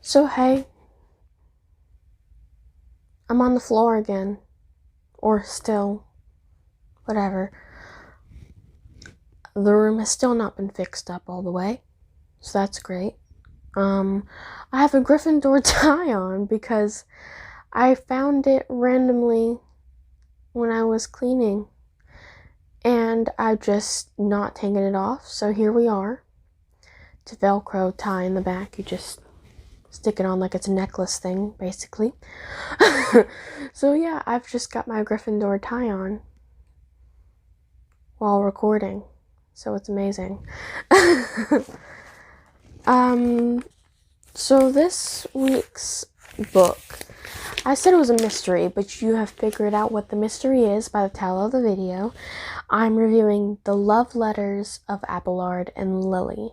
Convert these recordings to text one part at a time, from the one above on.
So hey, I'm on the floor again. Or still. Whatever. The room has still not been fixed up all the way. So that's great. I have a Gryffindor tie on because I found it randomly when I was cleaning. And I've just not taken it off. So here we are. It's a Velcro tie in the back. You just stick it on like it's a necklace thing, basically. So yeah, I've just got my Gryffindor tie on while recording. So it's amazing. So this week's book, I said it was a mystery, but you have figured out what the mystery is by the title of the video. I'm reviewing The Love Letters of Adelard and Lily.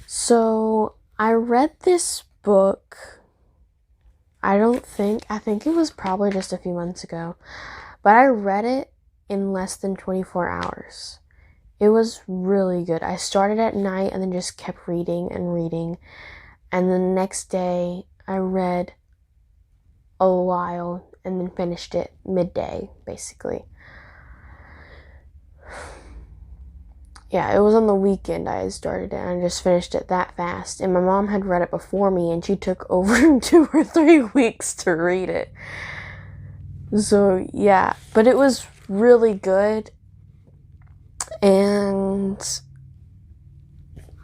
So I read this book, I think it was probably just a few months ago, but I read it in less than 24 hours. It was really good. I started at night and then just kept reading and reading. And the next day I read a while and then finished it midday, basically. Yeah, it was on the weekend I had started it, and I just finished it that fast. And my mom had read it before me, and she took over 2 or 3 weeks to read it. So, yeah. But it was really good. And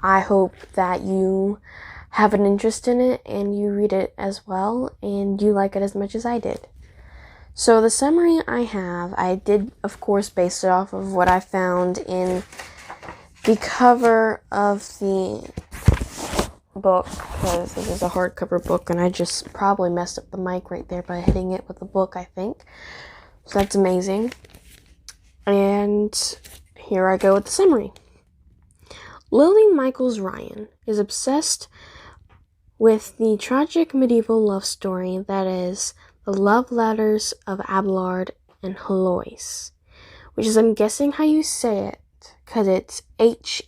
I hope that you have an interest in it, and you read it as well, and you like it as much as I did. So, the summary I did, of course, base it off of what I found in the cover of the book, because this is a hardcover book, and I just probably messed up the mic right there by hitting it with the book, I think. So that's amazing. And here I go with the summary. Lily Michaels Ryan is obsessed with the tragic medieval love story that is The Love Letters of Adelard and Heeeeey, which is, I'm guessing how you say it, because it's Heeloise.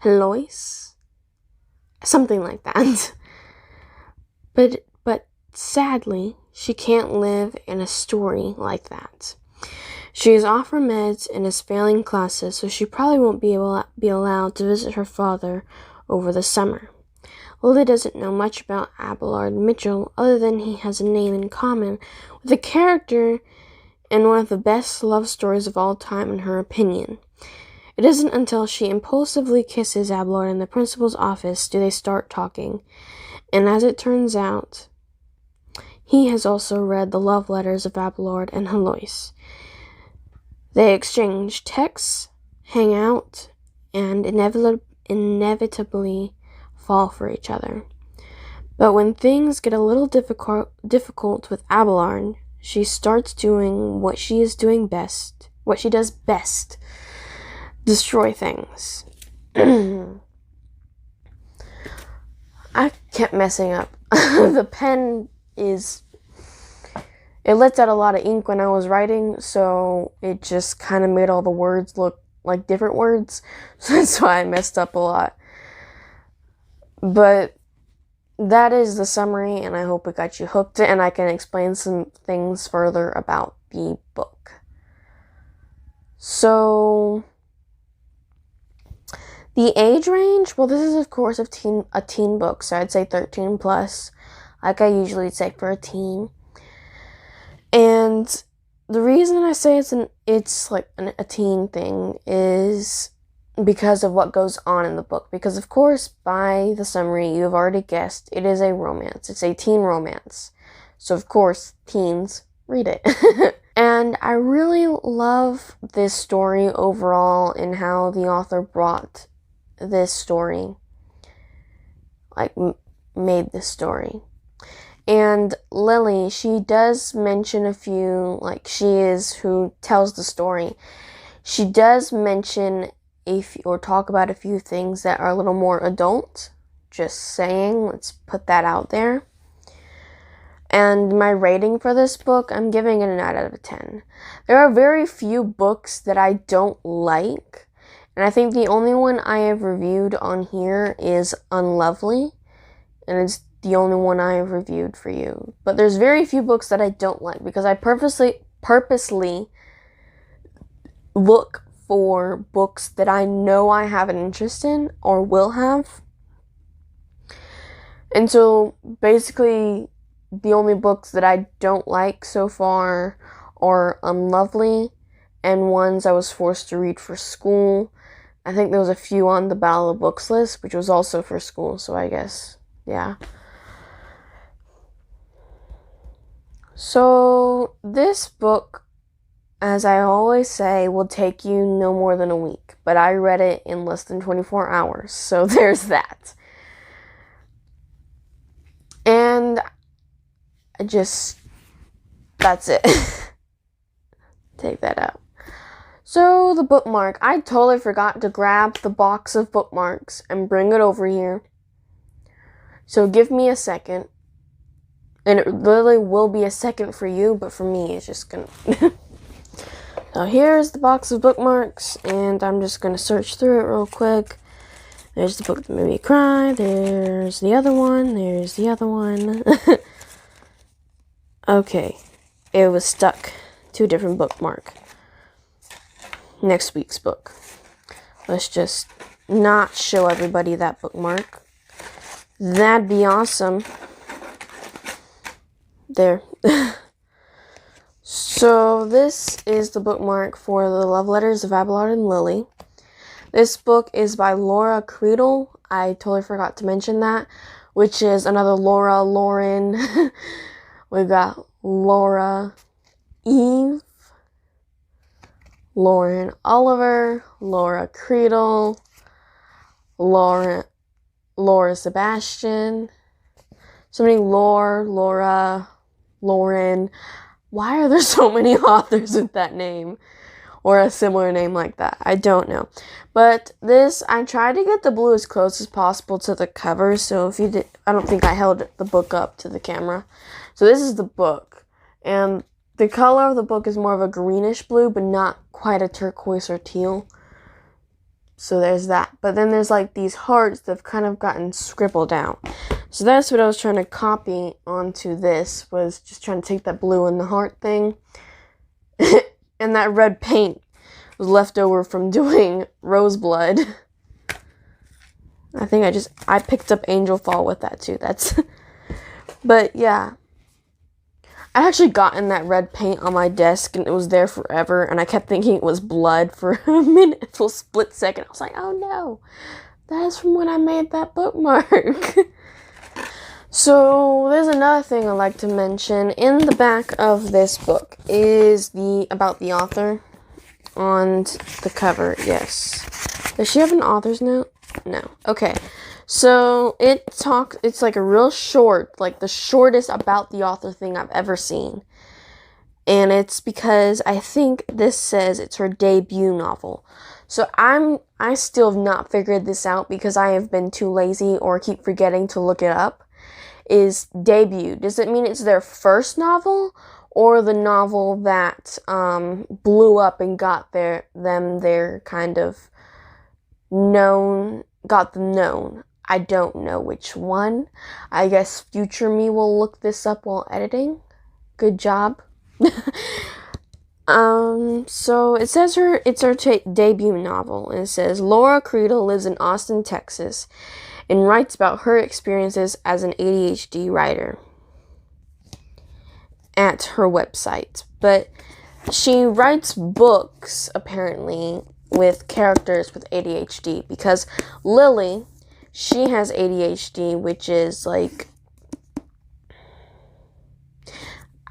Heeeeey? Something like that. But sadly, she can't live in a story like that. She is off her meds and is failing classes, so she probably won't be allowed to visit her father over the summer. Lily doesn't know much about Abelard Mitchell other than he has a name in common with a character in one of the best love stories of all time, in her opinion. It isn't until she impulsively kisses Adelard in the principal's office do they start talking, and as it turns out, he has also read The Love Letters of Adelard and Heeeeey. They exchange texts, hang out, and inevitably fall for each other. But when things get a little difficult with Adelard, she starts doing what she does best, destroy things. I kept messing up. The pen it lets out a lot of ink when I was writing, so it just kind of made all the words look like different words. So that's why I messed up a lot. But that is the summary, and I hope it got you hooked, and I can explain some things further about the book. So, the age range, well, this is, of course, a teen book, so I'd say 13 plus, like I usually say for a teen. And the reason I say it's like a teen thing is because of what goes on in the book. Because, of course, by the summary, you have already guessed, it is a romance. It's a teen romance. So, of course, teens read it. And I really love this story overall and how the author brought this story, made this story. And Lily, she does mention a few, she is who tells the story. She does mention or talk about a few things that are a little more adult. Just saying, let's put that out there. And my rating for this book, I'm giving it a 9 out of 10. There are very few books that I don't like, And I think the only one I have reviewed on here is Unlovely. And it's the only one I have reviewed for you. But there's very few books that I don't like because I purposely look for books that I know I have an interest in or will have. And so basically the only books that I don't like so far are Unlovely and ones I was forced to read for school. I think there was a few on the Battle of Books list, which was also for school, so I guess, yeah. So this book, as I always say, will take you no more than a week, but I read it in less than 24 hours, so there's that. And that's it. Take that out. So the bookmark, I totally forgot to grab the box of bookmarks and bring it over here. So give me a second. And it literally will be a second for you, but for me, it's just gonna... So here's the box of bookmarks, and I'm just gonna search through it real quick. There's the book that made me cry. There's the other one. There's the other one. Okay. It was stuck to a different bookmark. Next week's book. Let's just not show everybody that bookmark. That'd be awesome. There. So this is the bookmark for the love letters of Adelard and Lily. This book is by Laura Creedle. I totally forgot to mention that, which is another Laura, Lauren. We've got Laura, Eve, Lauren Oliver, Laura Creedle, Laura Sebastian. So many Laura, Lauren. Why are there so many authors with that name? Or a similar name like that. I don't know. But this, I tried to get the blue as close as possible to the cover. So if you did, I don't think I held the book up to the camera. So this is the book. And the color of the book is more of a greenish blue, but not quite a turquoise or teal. So there's that. But then there's like these hearts that have kind of gotten scribbled out. So that's what I was trying to copy onto this. Was just trying to take that blue and the heart thing. And that red paint was left over from doing Roseblood. I think I picked up Angel Fall with that too. But yeah. I actually gotten that red paint on my desk and it was there forever. And I kept thinking it was blood for a minute, a full split second. I was like, oh no. That is from when I made that bookmark. So, there's another thing I'd like to mention. In the back of this book is about the author on the cover. Yes. Does she have an author's note? No. Okay. So, it's like a real short, like the shortest about the author thing I've ever seen. And it's because I think this says it's her debut novel. So, I still have not figured this out because I have been too lazy or keep forgetting to look it up. Is debut. Does it mean it's their first novel or the novel that blew up and got their kind of known, got them known? I don't know which one. I guess future me will look this up while editing. Good job. So it says it's her debut novel, and it says Laura Creedle lives in Austin, Texas, and writes about her experiences as an ADHD writer at her website. But she writes books, apparently, with characters with ADHD, because Lily, she has ADHD, which is, like,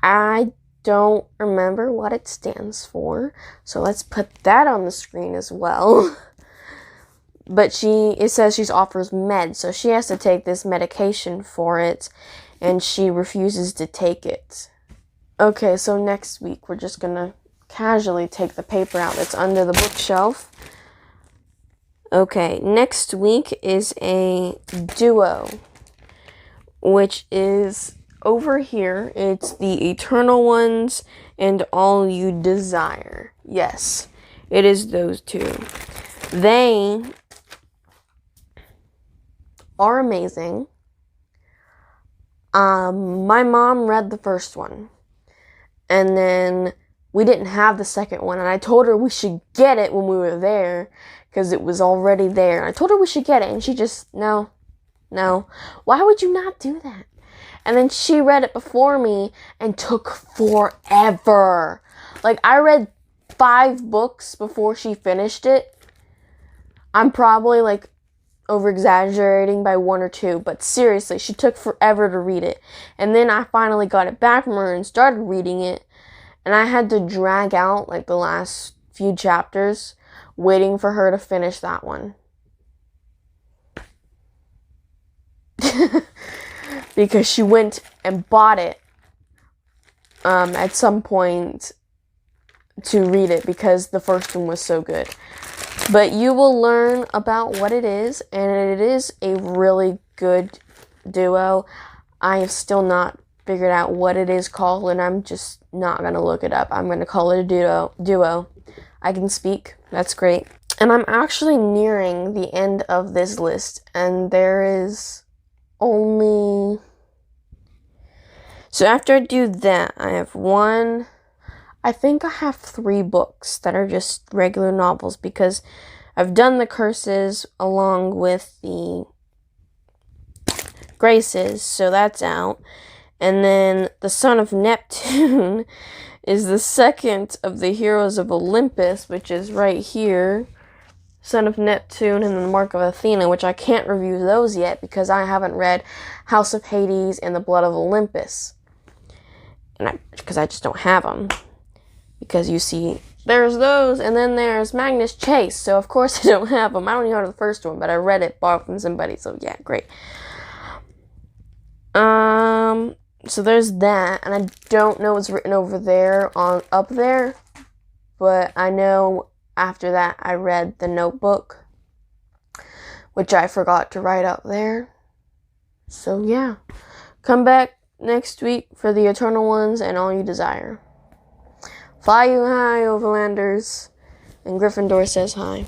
I don't remember what it stands for, so let's put that on the screen as well. But it says she offers meds, so she has to take this medication for it, and she refuses to take it. Okay, so next week we're just gonna casually take the paper out that's under the bookshelf. Okay, next week is a duo, which is over here. It's The Eternal Ones and All You Desire. Yes, it is those two. They are amazing. My mom read the first one, and then we didn't have the second one, and I told her we should get it when we were there, because it was already there. I told her we should get it, and she just, no. Why would you not do that? And then she read it before me, and took forever. Like, I read 5 books before she finished it. I'm probably, like, over-exaggerating by 1 or 2, but seriously, she took forever to read it. And then I finally got it back from her and started reading it, and I had to drag out, like, the last few chapters, waiting for her to finish that one. Because she went and bought it at some point to read it, because the first one was so good. But you will learn about what it is, and it is a really good duo. I have still not figured out what it is called, and I'm just not going to look it up. I'm going to call it a duo. I can speak. That's great. And I'm actually nearing the end of this list, and there is only... So after I do that, I have I think I have 3 books that are just regular novels, because I've done the Curses along with the Graces, so that's out. And then The Son of Neptune is the second of the Heroes of Olympus, which is right here. Son of Neptune and the Mark of Athena, which I can't review those yet because I haven't read House of Hades and the Blood of Olympus. Because I just don't have them. Because you see, there's those, and then there's Magnus Chase, so of course I don't have them. I don't even know the first one, but I read it, bought it from somebody, so yeah, great. So there's that, and I don't know what's written over there, up there, but I know after that I read The Notebook, which I forgot to write up there. So yeah, come back next week for the Eternal Ones and All You Desire. Fly you high, Overlanders. And Gryffindor says hi.